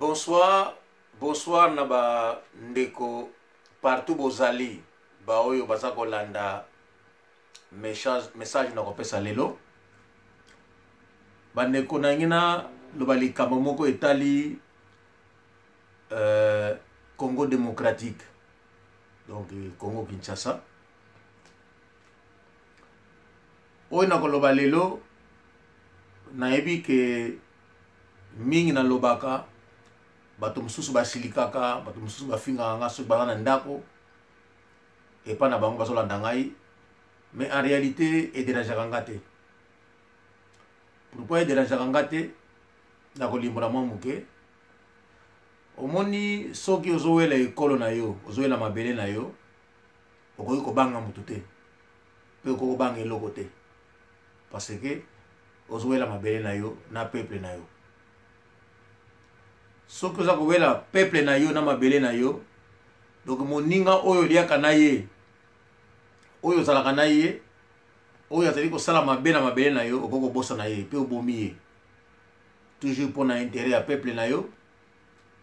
Bonsoir, bonsoir naba ndeko partout bozali ba oyo baza kolanda message na kopesa lelo bandeko na ngina loba likambo moko etali Congo démocratique, donc Congo Kinshasa. Oyo na koloba lelo nayebi ke mingi na lobaka bato mususu basilikaka, bato mususu bafingaka nga soki baza na ndako epa na bango bazolanda ngai, mais en réalité ederangeaka nga te. Pourquoi ederangeaka nga te? Na kolimbola mwa moke omoni soki ozowela ekolo na yo, ozowela mabele na yo, okoki kobanga mutu te mpe okoki kobanga eloko te, parce que ozowela mabele na yo na peuple na yo. Soki oza kowela peuple na yo na mabele na yo, donc moninga oyo liaka na ye, oyo ozalaka na ye, oyo azali kosala mabe na mabele na yo, okoki kobosa na ye mpe obomi ye, toujours pour na intérêt ya peuple na yo,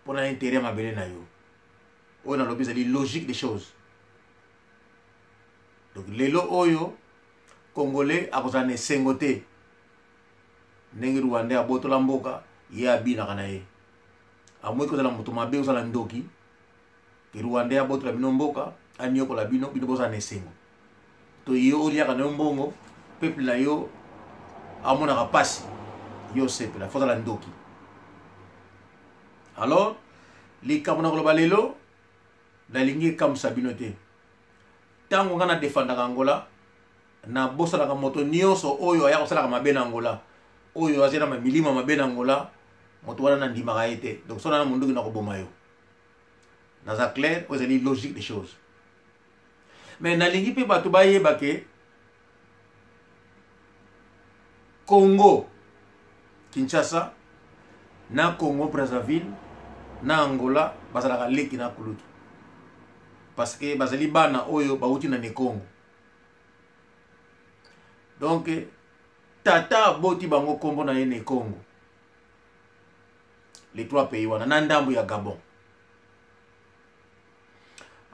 pour na intérêt ya mabele na yo. Oyo nalobi ezali logique des choses. Donc lelo oyo congolais akozala na esengo te ndenge rwandais abotola mboka ye abinaka na ye, amoi kozala moto mabe ozala ndoki ke rwandais abotola bino mboka aniokola bino bozala na esengo to ye oliaka na yo mbongo peuple na yo amonaka pasi yo sepela fo ozala ndoki. Alors likambo na koloba lelo nalingi ekamwisa bino te. Ntango nga na defandaka Angola na bosalaka moto nyonso oyo aya kosalaka mabe na Angola, oyo azela milima mabe na Angola, moto wana nandimaka ye te. Donc sona na munduki na koboma yo naza clair, oyo ezali logique des choses. Mais nalingi mpe bato bayeba ke Congo Kinshasa na Congo Brazzaville na Angola bazalaka leki na kulutu, parce que bazali bana oyo bauti na Congo. Donc tata boti bango kombo na ye ne Congo, les trois pays wana na ndambu ya Gabon.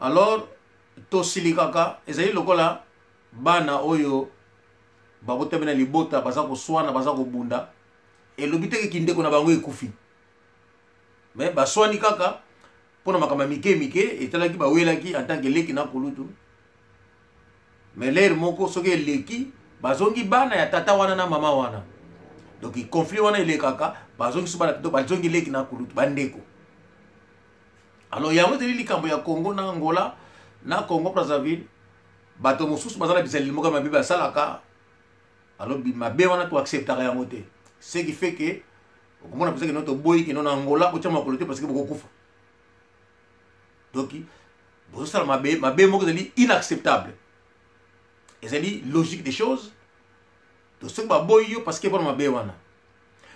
Alors tosilikaka ezali lokola bana oyo babota bena libota baza koswana baza kobunda elobi teke kindeko na bango ekufi, mais baswani kaka pona makamba mike mike etalaki bawelaki en tant que leki na kulutu. Mais l'air moko soki eleki bazongi bana ya tata wana na mama wana, donc conflit wana elekaka bazongi subana to bazongi leki na kulutu bandeko. Alors yango teli likambo ya Congo na Angola na Congo Brazzaville bato mosusu bazala bisali moka mabe basalaka, alors mabe wana to acceptaka yango te, ce qui fait que okomona pesa ke noto boyi ke nona Angola ko chama kolote parce que boko kufa. Donc bozo sala mabe moko ezali inacceptable, ezali logique des choses. To soki baboyi yo parce que bona mabe wana.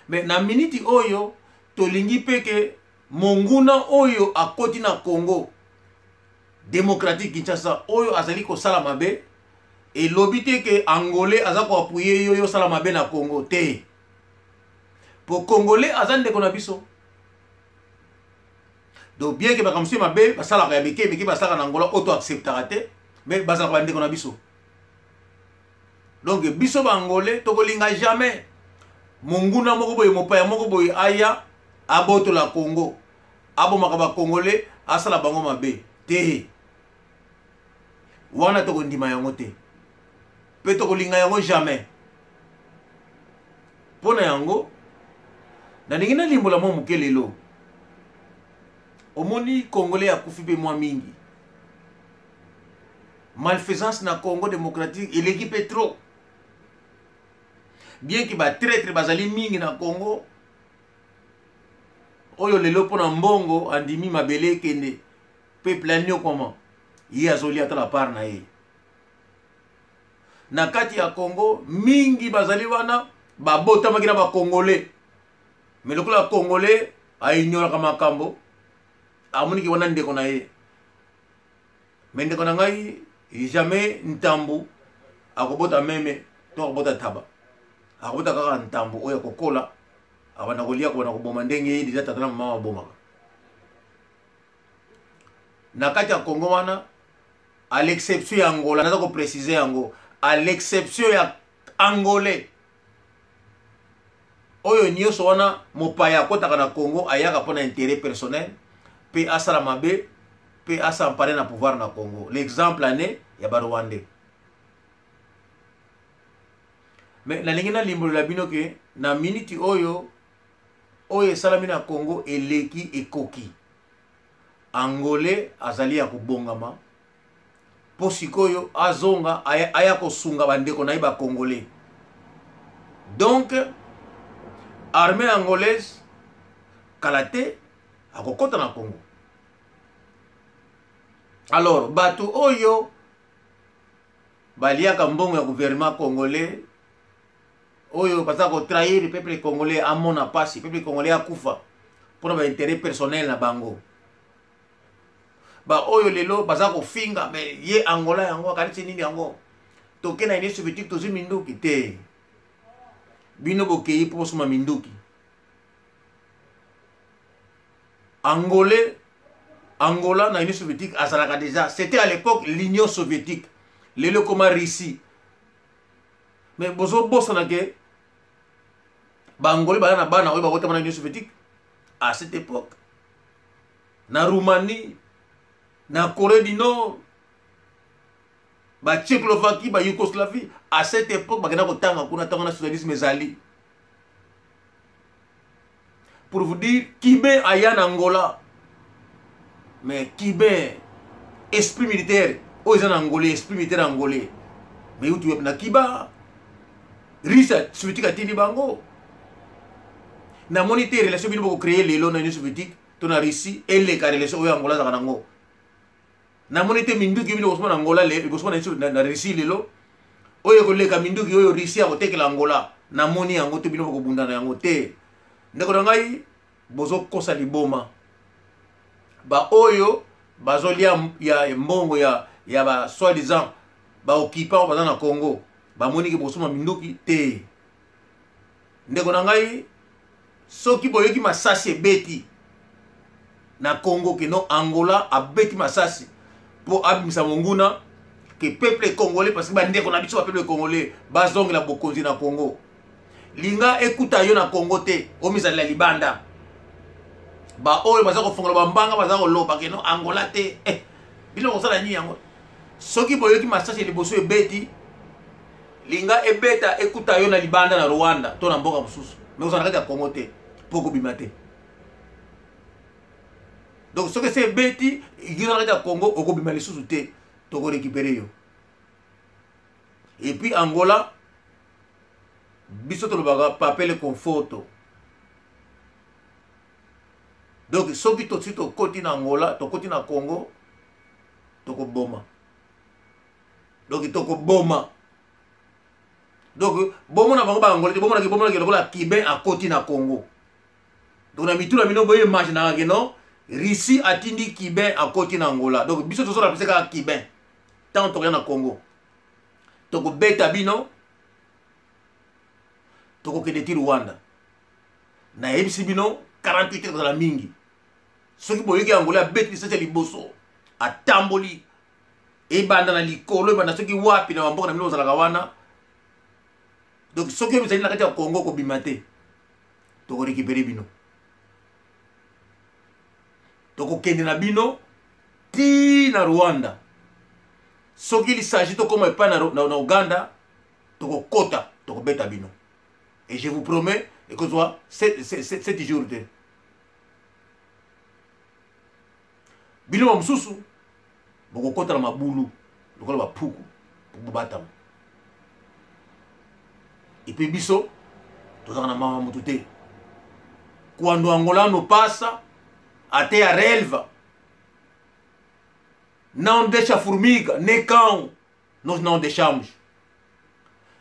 Mais na minute oyo tolingi peke monguna oyo akoti na Congo démocratique Kinshasa oyo azali ko sala mabe et lobité que angolais aza ko appuyer yo sala mabe na Congo te. Pour congolais azande ko na biso. Donc bien que bakamsi mabe basala ka yabike miki basala na Angola auto acceptera te, mais basala ko ndeko na biso. Donc biso ba angolais to kolinga jamais monguna moko boye mopaya moko boye aya aboto la Congo abo makaba congolais asala bango mabe te. Wana to kondima yango te, pe to kolinga yango jamais. Pona yango na ningina limbola mo mukelelo omoni congolais akufi pe mwa mingi, malfaisance na Congo démocratique et l'équipe trop, bien que ba traître bazali mingi na Congo oyo lelo pona mbongo andimi mabele kende peuple anyo comment yi azoli ata la part na ye na kati ya Congo mingi bazali wana babota makina ba congolais, mais lokola congolais a ignore kama makambo amoni ki wana ndeko na ye, mais ndeko na ngai jamais ntambu akobota meme to akobota taba akobota kaka ntambu oyo kokola abana kolia ko na koboma ndenge deja tata na mama bomaka. na kati ya Congo wana à l'exception ya Angola naza ko préciser yango à l'exception ya Angolais oyo nyonso wana mopaya akotaka na Congo ayaka mpona intérêt personnel pe asala mabe pe asampare na pouvoir na Congo. L'exemple ane ya Barwandais. Mais nalingi na limbolola bino ke na minute oyo esalami na Congo eleki ekoki Angolais azali ya kubongama po sikoyo azonga aya kosunga bandeko na iba Congolais. Donc armée angolaise kalate akokota na Congo. Alors batu oyo baliaka mbongo ya gouvernement congolais oyo baza ko trahir peuple congolais amona pasi peuple congolais akufa pour ba intérêt personnel na bango. Ba oyo lelo baza ko finga mais ye Angola yango akanisi nini yango toke na Union soviétique tozi minduki te bino bokei po suma minduki. Angola na Union soviétique azalaka déjà, c'était à l'époque l'Union soviétique lelo comme Russie. Mais bozo bossa na ke ba Angolais ba na bana oyo ba bota na Union soviétique à cette époque na Roumanie na Corée du Nord ba Tchécoslovaquie ba Yougoslavie à cette époque ba gena ko tanga kuna tanga na socialisme ezali. Pour vous dire Kibé aya na Angola mais Kibé esprit militaire aux Angolais esprit militaire angolais mais où tu es na Kiba Risa soviétique atini bango na monité relation bino ko créer lelo na Union soviétique to na Russie et les relation o Angola za kanango na monité minduki bino ko Angola le ko na Russie lelo oyo ko leka minduki oyo Russie ko tekela Angola na moni yango to bino ko bunda na yango te ndeko ngai bozo kosa liboma ba oyo bazolia ya mbongo ya ba soi-disant ba occupant ba na Congo ba moni ke bosoma minduki te ndeko ngai soki boyoki masasi ebeti na Congo ke no Angola abeti masasi po abimisa monguna ke peuple congolais parce que ba ndeko na biso ba peuple congolais bazongela bokonzi na Congo linga ekuta yo na Congo te omizala libanda ba oyo baza ko fongola bambanga baza ko loba ke no Angola te bino ko sala nyi yango soki boyoki masasi liboso ebeti linga ebeta ekuta yo na libanda na Rwanda to na mboka mususu mais ozana kati ya Congo te poko bimate. Donc ce que c'est beti igizana kati ya Congo oko bimali susu te to ko récupérer yo. Et puis Angola biso to lobaga papele conforto. Donc soki to sito koti na Angola to koti na Congo to ko boma. Donc to ko boma. Donc bomo na bango ba Angola bomo na ke lokola Kibé a koti na Congo. Donc na mituna mino boye image na ke no Russie atindi Kibé a koti na Angola. Donc biso to so la peseka Kibé tant to na Congo. To ko beta bino to ko ke de Rwanda. Na ebisi bino 48 heures la mingi. Soki boye ke Angola beti sese liboso atamboli e banda na likolo banda soki wapi na mboka na mino zalaka wana. Donc ce que vous avez dit au Congo ko bimate to ko récupérer bino to ko kende na bino ti na Rwanda soki il s'agit to comme pas na Uganda to ko kota to ko beta bino et je vous promets que soit 7 jours de bino msusu boko kota na mabulu lokola ba puku pour batamo. Et puis biso tozaka na mama mutu te quando Angola no passa até a relva não deixa formiga nem cão, nós não deixamos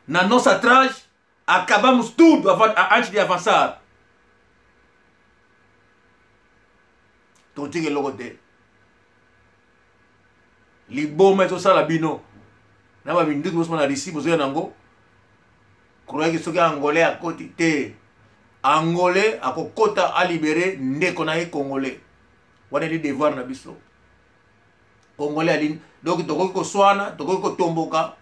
na nossa trás acabamos tudo antes de avançar. Totique logo te liboma to sala bino na ba minduki bosma na risi bozo nango. Croyez que ce gars Angolais à côté Angolais à côté à libérer ndeko na Congolais. Wana li devoir na biso. congolais aline donc tokoki koswana tokoki kotomboka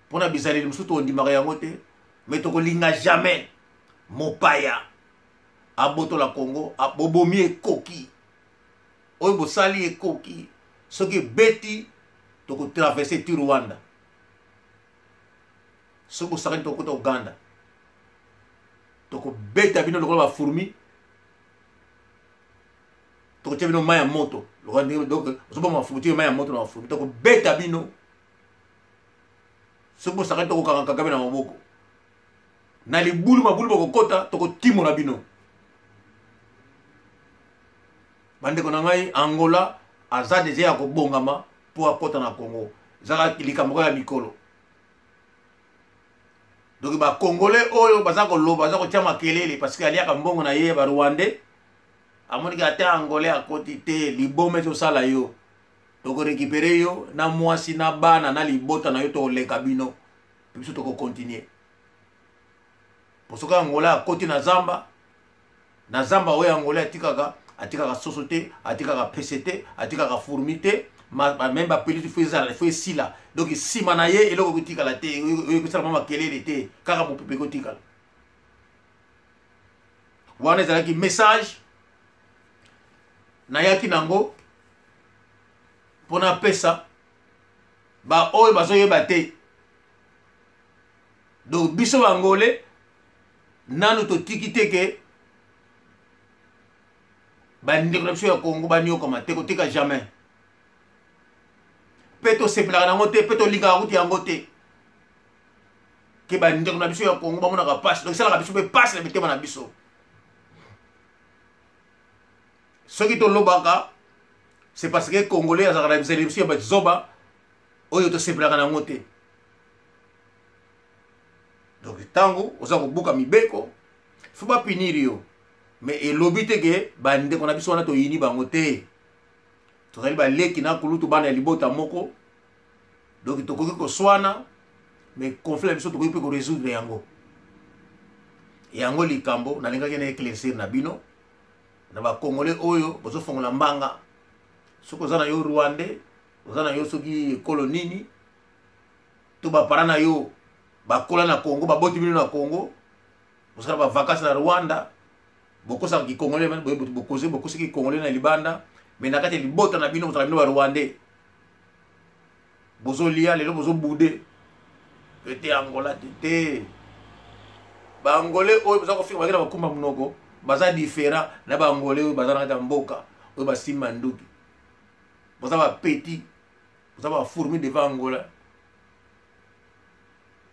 mpona bizaleli mosusu tondimaka yango te mais tokolinga jamais mopaya abotola Congo bobomi ekoki oyo bosali ekoki soki beti tokotraverse ti Rwanda soki bosakani tokota Uganda tokobeta bino lokola bafourmi tokotia bino mai ya moto donc ozoboma bafourmi tie mai ya moto na bafourmi tokobeta bino soki bosakani tokokanga kagabe na maboko na libulu mabulu bokokota tokotimola bino bandeko na ngai Angola aza deja ya kobongama mpo akota na Congo ezaka likambo ya mikolo donc bakongolais oyo baza koloba baza kotia makelele parce que aliaka mbongo na ye barwandais amoniki ate angolais akoti te liboma ezosala yo tokorekipere yo na mwasi na bana na libota na yo tokoleka bino biso tokokontinue posoka angolais akoti na zamba oyo angolais atikaka soso te atikaka pese te atikaka fourmi te même bapelisi fo esila donc nsima na ye eloko kotikala te ekosala mwa makelele te kaka mopepe kotikala wana ezalaki message nayaki nango mpona apesa baoyo bazoyeba te donc biso bangolais nanu totiki te ke bandeko na biso ya Congo baniokama te kotika jamais mpe tosepelaka nango te mpe tolingaka kuti yango te ke bandeko na biso ya Congo bamonaka pasi donc esalaka biso mpe pasi na mitema na biso soki tolobaka c'est parce que congolais azalaka na bizaleli biso ya bazoba oyo tosepelaka nango te donc ntango oza kobuka mibeko fo bapiniri yo mais elobi te ke bandeko na biso wana toyini bango te tozali baleki na kulutu bana ya libota moko donc tokoki koswana mais conflit na biso tokoki mpe korésoudre yango likambo nalingaki na éclaircir na bino na bakongolais oyo bozofongola mbanga soki oza na yo rwandais oza na yo soki ekolo nini to bapara na yo bakola na Congo baboti bino na Congo bosala bavakance na Rwanda bokosaka kikongolais bokosi kikongolais na libanda mais na kati ya libota na bino bozala bino barwandais bozolia lelo bozobude ete Angola te baangolais oyo boza kofika bakena bakumba monoko baza différent na baangolais oyo baza na kati ya mboka oyo basimba nduki boza bapeti boza bafourmi devant Angola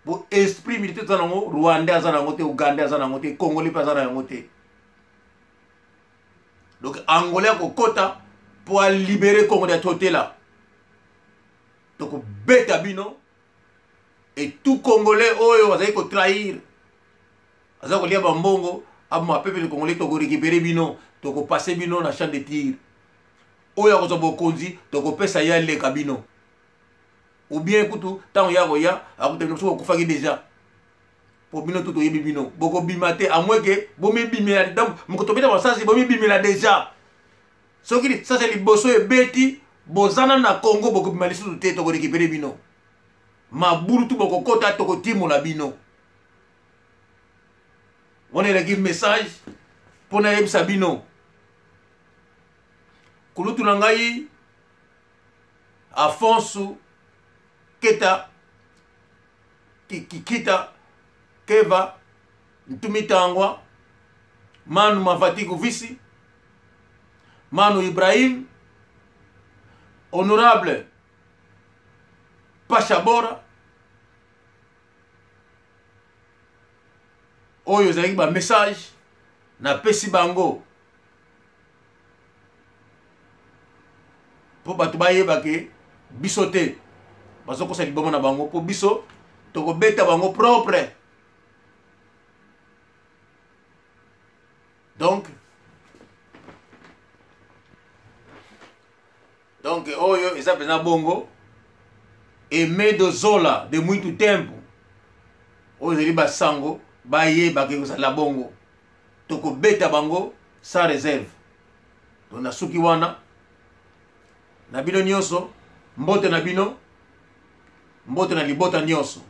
bo esprit militaire aza nango rwandais aza nango te ugandais aza nango te congolais mpe aza na yango te donc angolais akokota mpo alibere Congo ya totela tokobeta bino et tout congolais oyo azali kotrahir aza kolia bambongo aboma peuple congolais tokorécupere bino tokopase bino na champ de tir oyo akozwa bokonzi tokopesa ye aleka bino ou bien kutu ntango ya koya akutamina biso bokufaki déjà po bino to toyebi bino bokobima te amwe ke bomibimela donc moko tobeta basasi bomibimela déjà soki sasa liboso ebeti bozana na Congo bokobima lisusu te tokorécupere bino mabulu tu bokokota tokotimola bino wana elaki message mpona yebisa bino kulutu na ngai Afonso Keta Kikita Keva Ntumitangwa Manu Mafatiku Visi Manu Ibrahim Honorable Pasha Bora oyo ezalaki ba message na pesi bango po bato bayeba ke biso te bazokosa liboma na bango po biso tokobeta bango propre donc oyo eza pena bongo Aimé de Zola de muito tempo oyo ezali basango bayeba ke kozala bongo tokobeta bango sans réserve donc na suki wana na bino nyonso, mbote na bino, mbote na libota nyonso.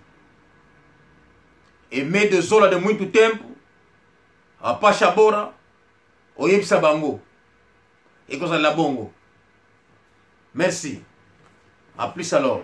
Aimé de Zola de Muito Tempo, Apacha Bora, Oyebisa Bango, et qu'on la bongo. Merci. À plus alors.